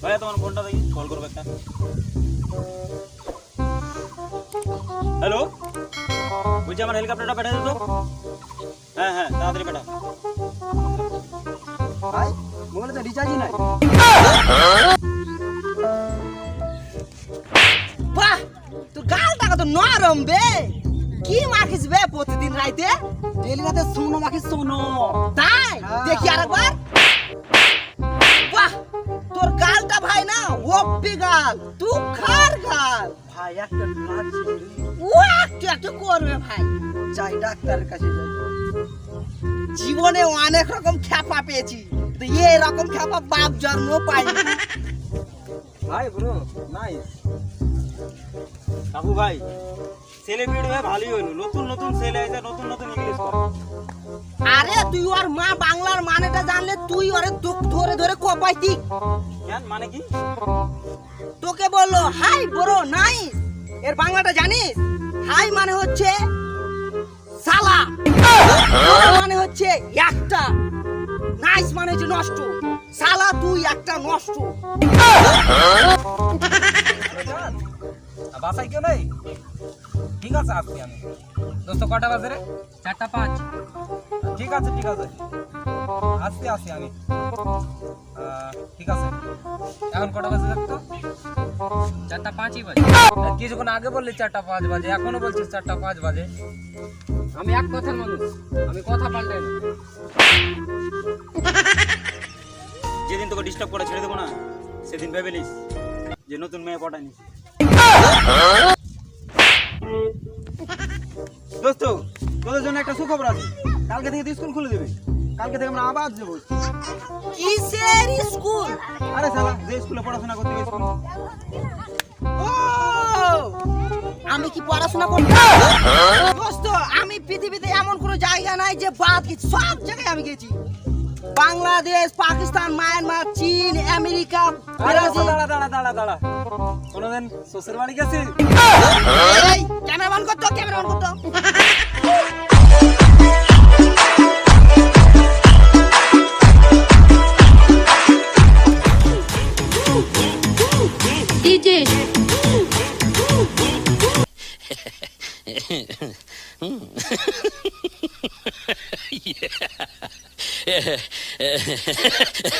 ভাইয়া তোমার ফোনটা দেখি, কল করবো একটা। হ্যালো, বলছি আমার হেলিকপ্টারটা পাঠিয়ে দিত। হ্যাঁ হ্যাঁ, তাড়াতাড়ি পাঠাও। ভাই মোবাইলে তো রিচার্জই নাই। বাহ, তোর গালটা কত নরম বে। কি মাখিস বে প্রতিদিন রাইতে? ডেলি রাতে সোনো মাখি সোনো। তাই দেখি আরেকবার। বাহ, তোর গালটা ভাই না ওপি গাল, তুই খার গাল। ভাই একটা লাগছে, ও একটু একটু করবে ভাই। যাই ডাক্তারের কাছে যাই। জীবনে অনেক রকম খ্যাপা পেয়েছি, তো এরকম খ্যাপা বাপ জন্ম পাইনি। ভাই ব্রো নাইস। কাকু ভাই, ছেলে বিড়ি ভাই ভালোই হইলো। নতুন নতুন ছেলে আছে, নতুন নতুন ইংলিশ করে। আরে তুই ওর মা বাংলার মানেটা জানলে তুই ওরে দুঃখ ধরে ধরে কোপাইতি। কেন, মানে কি? তোকে বললো হাই ব্রো নাইস, এর বাংলাটা জানিস? হাই মানে হচ্ছে সালা, ব্রো মানে হচ্ছে একটা, নাইস মানে হচ্ছে নষ্ট। সালা তুই একটা নষ্ট। বাসায় কেউ নেই? ঠিক আছে আসছি আমি। দোস্ত কটা বাজে রে? 4:05। ঠিক আছে ঠিক আছে, আসছি আসছি আমি। ঠিক আছে, এখন কটা বাজে দেখতো? 4:05 বাজে। কিছুক্ষণ আগে বললি 4:05 বাজে, এখনো বলছিস 4:05 বাজে। আমি এক কথার মানুষ, আমি কথা পাল্টাই না। যেদিন তোকে ডিস্টার্ব করে ছেড়ে দেবো না, সেদিন ভেবে নিস যে নতুন মেয়ে পটায়নি। দোস্ত, তোদের জন্য একটা সুখবর আছে। কালকে থেকে স্কুল খুলে দেবে। কালকে থেকে আমরা আবার যাবো। কিসের স্কুল? আরে শালা, যে স্কুলে পড়াশোনা করতে গেছিস। ও, আমি কি পড়াশোনা করতে? দোস্ত, আমি পৃথিবীতে এমন কোনো জায়গা নাই যে বাদ গেছি, সব জায়গায় আমি গেছি। বাংলাদেশ, পাকিস্তান, মায়ানমার, চীন, আমেরিকা, ব্রাজিল। দাঁড়া দাঁড়া দাঁড়া দাঁড়া, কোনোদিন শ্বশুর বাড়ি গেছিস? এই ক্যামেরাম্যান করতো, ক্যামেরাম্যান করতো। DJ